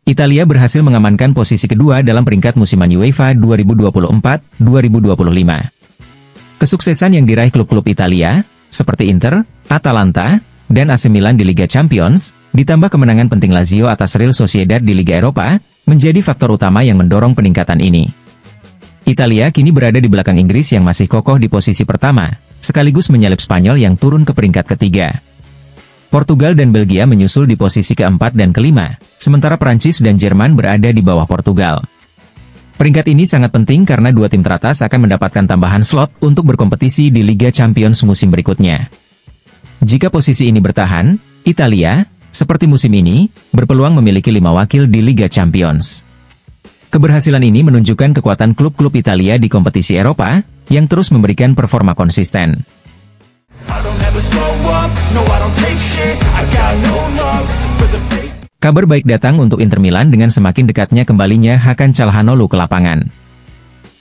Italia berhasil mengamankan posisi kedua dalam peringkat musiman UEFA 2024-2025. Kesuksesan yang diraih klub-klub Italia, seperti Inter, Atalanta, dan AC Milan di Liga Champions, ditambah kemenangan penting Lazio atas Real Sociedad di Liga Eropa, menjadi faktor utama yang mendorong peningkatan ini. Italia kini berada di belakang Inggris yang masih kokoh di posisi pertama, sekaligus menyalip Spanyol yang turun ke peringkat ketiga. Portugal dan Belgia menyusul di posisi keempat dan kelima, sementara Prancis dan Jerman berada di bawah Portugal. Peringkat ini sangat penting karena dua tim teratas akan mendapatkan tambahan slot untuk berkompetisi di Liga Champions musim berikutnya. Jika posisi ini bertahan, Italia, seperti musim ini, berpeluang memiliki 5 wakil di Liga Champions. Keberhasilan ini menunjukkan kekuatan klub-klub Italia di kompetisi Eropa, yang terus memberikan performa konsisten. Kabar baik datang untuk Inter Milan dengan semakin dekatnya kembalinya Hakan Çalhanoğlu ke lapangan.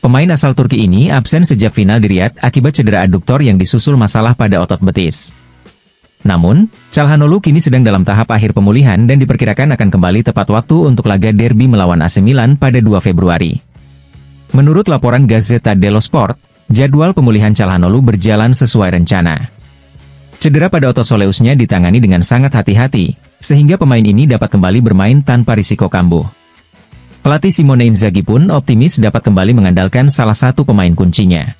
Pemain asal Turki ini absen sejak final di Riyadh akibat cedera aduktor yang disusul masalah pada otot betis. Namun, Çalhanoğlu kini sedang dalam tahap akhir pemulihan dan diperkirakan akan kembali tepat waktu untuk laga derby melawan AC Milan pada 2 Februari. Menurut laporan Gazzetta dello Sport, jadwal pemulihan Çalhanoğlu berjalan sesuai rencana. Cedera pada otot soleusnya ditangani dengan sangat hati-hati, sehingga pemain ini dapat kembali bermain tanpa risiko kambuh. Pelatih Simone Inzaghi pun optimis dapat kembali mengandalkan salah satu pemain kuncinya.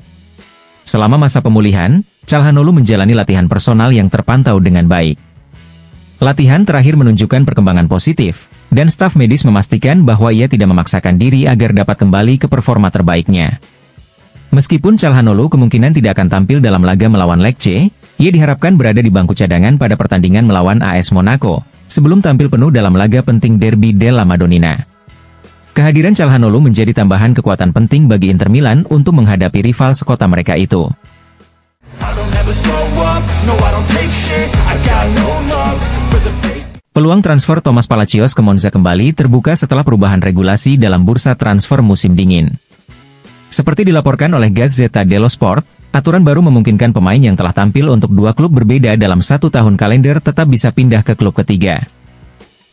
Selama masa pemulihan, Çalhanoğlu menjalani latihan personal yang terpantau dengan baik. Latihan terakhir menunjukkan perkembangan positif, dan staf medis memastikan bahwa ia tidak memaksakan diri agar dapat kembali ke performa terbaiknya. Meskipun Çalhanoğlu kemungkinan tidak akan tampil dalam laga melawan Lecce, ia diharapkan berada di bangku cadangan pada pertandingan melawan AS Monaco, sebelum tampil penuh dalam laga penting Derby della Madonnina. Kehadiran Çalhanoğlu menjadi tambahan kekuatan penting bagi Inter Milan untuk menghadapi rival sekota mereka itu. Peluang transfer Thomas Palacios ke Monza kembali terbuka setelah perubahan regulasi dalam bursa transfer musim dingin. Seperti dilaporkan oleh Gazzetta dello Sport, aturan baru memungkinkan pemain yang telah tampil untuk 2 klub berbeda dalam 1 tahun kalender tetap bisa pindah ke klub ketiga.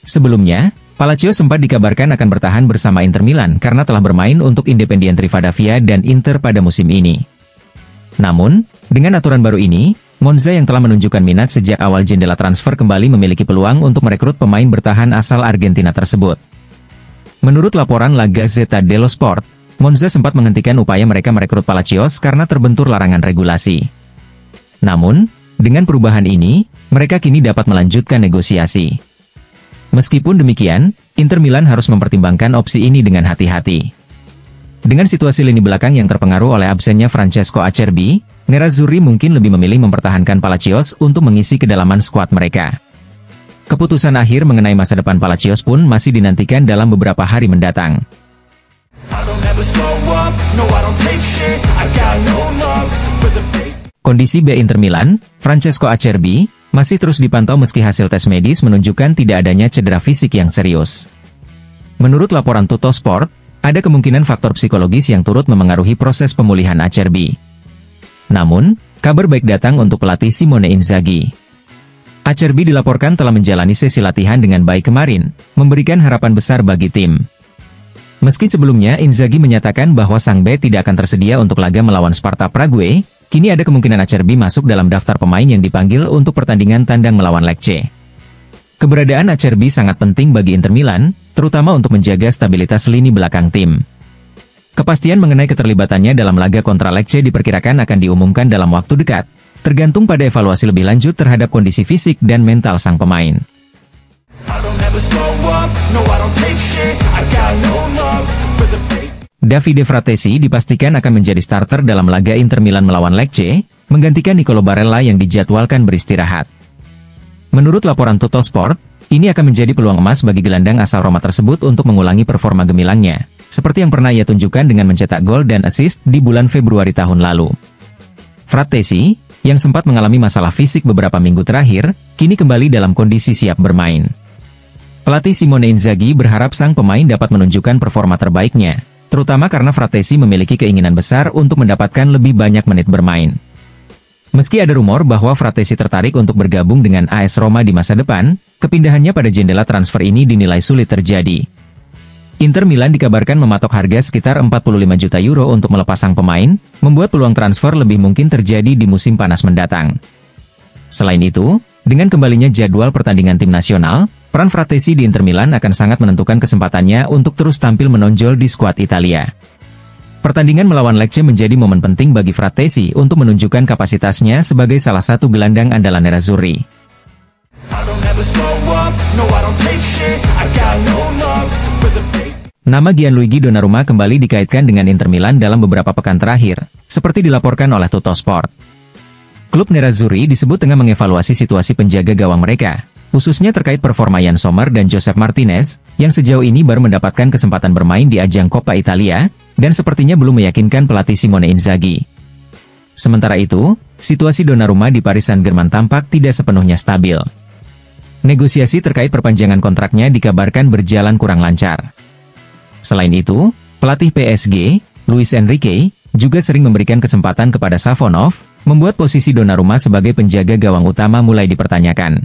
Sebelumnya, Palacios sempat dikabarkan akan bertahan bersama Inter Milan karena telah bermain untuk Independiente Rivadavia dan Inter pada musim ini. Namun, dengan aturan baru ini, Monza yang telah menunjukkan minat sejak awal jendela transfer kembali memiliki peluang untuk merekrut pemain bertahan asal Argentina tersebut. Menurut laporan La Gazzetta dello Sport, Monza sempat menghentikan upaya mereka merekrut Palacios karena terbentur larangan regulasi. Namun, dengan perubahan ini, mereka kini dapat melanjutkan negosiasi. Meskipun demikian, Inter Milan harus mempertimbangkan opsi ini dengan hati-hati. Dengan situasi lini belakang yang terpengaruh oleh absennya Francesco Acerbi, Nerazzurri mungkin lebih memilih mempertahankan Palacios untuk mengisi kedalaman skuad mereka. Keputusan akhir mengenai masa depan Palacios pun masih dinantikan dalam beberapa hari mendatang. Kondisi B Inter Milan, Francesco Acerbi, masih terus dipantau meski hasil tes medis menunjukkan tidak adanya cedera fisik yang serius. Menurut laporan Tuttosport, ada kemungkinan faktor psikologis yang turut memengaruhi proses pemulihan Acerbi. Namun, kabar baik datang untuk pelatih Simone Inzaghi. Acerbi dilaporkan telah menjalani sesi latihan dengan baik kemarin, memberikan harapan besar bagi tim. Meski sebelumnya Inzaghi menyatakan bahwa sang bek tidak akan tersedia untuk laga melawan Sparta Prague, kini ada kemungkinan Acerbi masuk dalam daftar pemain yang dipanggil untuk pertandingan tandang melawan Lecce. Keberadaan Acerbi sangat penting bagi Inter Milan, terutama untuk menjaga stabilitas lini belakang tim. Kepastian mengenai keterlibatannya dalam laga kontra Lecce diperkirakan akan diumumkan dalam waktu dekat, tergantung pada evaluasi lebih lanjut terhadap kondisi fisik dan mental sang pemain. Davide Fratesi dipastikan akan menjadi starter dalam laga Inter Milan melawan Lecce, menggantikan Nicolo Barella yang dijadwalkan beristirahat. Menurut laporan Tuttosport, ini akan menjadi peluang emas bagi gelandang asal Roma tersebut untuk mengulangi performa gemilangnya, seperti yang pernah ia tunjukkan dengan mencetak gol dan assist di bulan Februari tahun lalu. Fratesi, yang sempat mengalami masalah fisik beberapa minggu terakhir, kini kembali dalam kondisi siap bermain. Pelatih Simone Inzaghi berharap sang pemain dapat menunjukkan performa terbaiknya, terutama karena Fratesi memiliki keinginan besar untuk mendapatkan lebih banyak menit bermain. Meski ada rumor bahwa Frattesi tertarik untuk bergabung dengan AS Roma di masa depan, kepindahannya pada jendela transfer ini dinilai sulit terjadi. Inter Milan dikabarkan mematok harga sekitar 45 juta euro untuk melepas sang pemain, membuat peluang transfer lebih mungkin terjadi di musim panas mendatang. Selain itu, dengan kembalinya jadwal pertandingan tim nasional, peran Frattesi di Inter Milan akan sangat menentukan kesempatannya untuk terus tampil menonjol di skuad Italia. Pertandingan melawan Lecce menjadi momen penting bagi Frattesi untuk menunjukkan kapasitasnya sebagai salah satu gelandang andalan Nerazzurri. Nama Gianluigi Donnarumma kembali dikaitkan dengan Inter Milan dalam beberapa pekan terakhir, seperti dilaporkan oleh Tuttosport. Klub Nerazzurri disebut tengah mengevaluasi situasi penjaga gawang mereka, khususnya terkait performa Yann Sommer dan Josep Martinez, yang sejauh ini baru mendapatkan kesempatan bermain di ajang Coppa Italia, dan sepertinya belum meyakinkan pelatih Simone Inzaghi. Sementara itu, situasi Donnarumma di Paris Saint-Germain tampak tidak sepenuhnya stabil. Negosiasi terkait perpanjangan kontraknya dikabarkan berjalan kurang lancar. Selain itu, pelatih PSG, Luis Enrique, juga sering memberikan kesempatan kepada Savonov, membuat posisi Donnarumma sebagai penjaga gawang utama mulai dipertanyakan.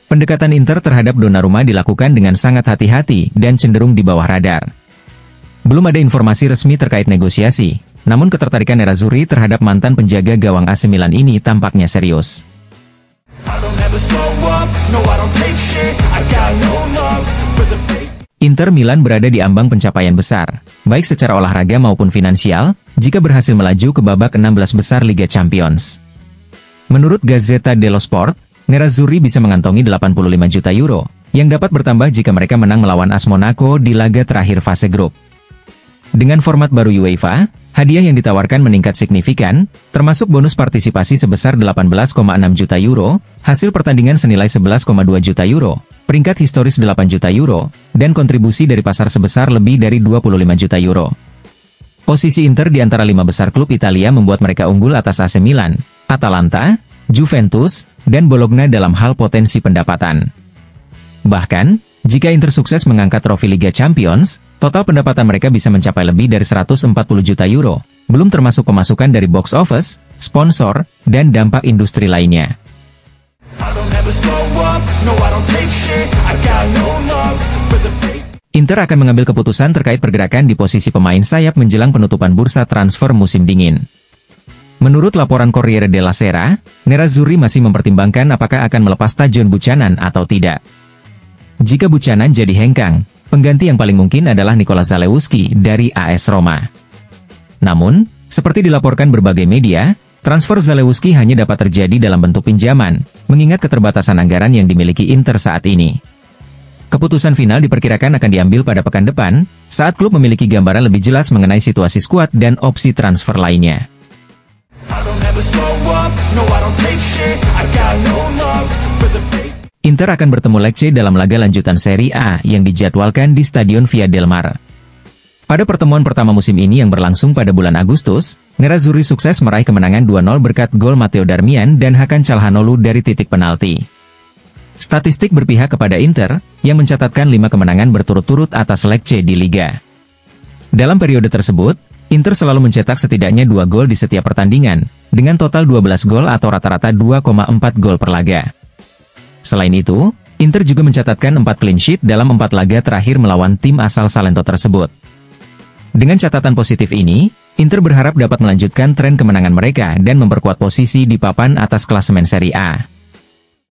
Pendekatan Inter terhadap Donnarumma dilakukan dengan sangat hati-hati dan cenderung di bawah radar. Belum ada informasi resmi terkait negosiasi, namun ketertarikan Nerazzurri terhadap mantan penjaga gawang AC Milan ini tampaknya serius. Inter Milan berada di ambang pencapaian besar, baik secara olahraga maupun finansial, jika berhasil melaju ke babak 16 besar Liga Champions. Menurut Gazzetta dello Sport, Nerazzurri bisa mengantongi 85 juta euro, yang dapat bertambah jika mereka menang melawan AS Monaco di laga terakhir fase grup. Dengan format baru UEFA, hadiah yang ditawarkan meningkat signifikan, termasuk bonus partisipasi sebesar 18,6 juta euro, hasil pertandingan senilai 11,2 juta euro, peringkat historis 8 juta euro, dan kontribusi dari pasar sebesar lebih dari 25 juta euro. Posisi Inter di antara 5 besar klub Italia membuat mereka unggul atas AC Milan, Atalanta, Juventus, dan Bologna dalam hal potensi pendapatan. Bahkan, jika Inter sukses mengangkat trofi Liga Champions, total pendapatan mereka bisa mencapai lebih dari 140 juta euro, belum termasuk pemasukan dari box office, sponsor, dan dampak industri lainnya. Inter akan mengambil keputusan terkait pergerakan di posisi pemain sayap menjelang penutupan bursa transfer musim dingin. Menurut laporan Corriere della Sera, Nerazzurri masih mempertimbangkan apakah akan melepas Tajon Buchanan atau tidak. Jika Buchanan jadi hengkang, pengganti yang paling mungkin adalah Nikola Zalewski dari AS Roma. Namun, seperti dilaporkan berbagai media, transfer Zalewski hanya dapat terjadi dalam bentuk pinjaman, mengingat keterbatasan anggaran yang dimiliki Inter saat ini. Keputusan final diperkirakan akan diambil pada pekan depan, saat klub memiliki gambaran lebih jelas mengenai situasi skuad dan opsi transfer lainnya. Inter akan bertemu Lecce dalam laga lanjutan Serie A yang dijadwalkan di Stadion Via del Mar. Pada pertemuan pertama musim ini yang berlangsung pada bulan Agustus, Nerazzurri sukses meraih kemenangan 2-0 berkat gol Matteo Darmian dan Hakan Calhanoglu dari titik penalti. Statistik berpihak kepada Inter, yang mencatatkan 5 kemenangan berturut-turut atas Lecce di Liga. Dalam periode tersebut, Inter selalu mencetak setidaknya 2 gol di setiap pertandingan, dengan total 12 gol atau rata-rata 2,4 gol per laga. Selain itu, Inter juga mencatatkan 4 clean sheet dalam 4 laga terakhir melawan tim asal Salento tersebut. Dengan catatan positif ini, Inter berharap dapat melanjutkan tren kemenangan mereka dan memperkuat posisi di papan atas klasemen Serie A.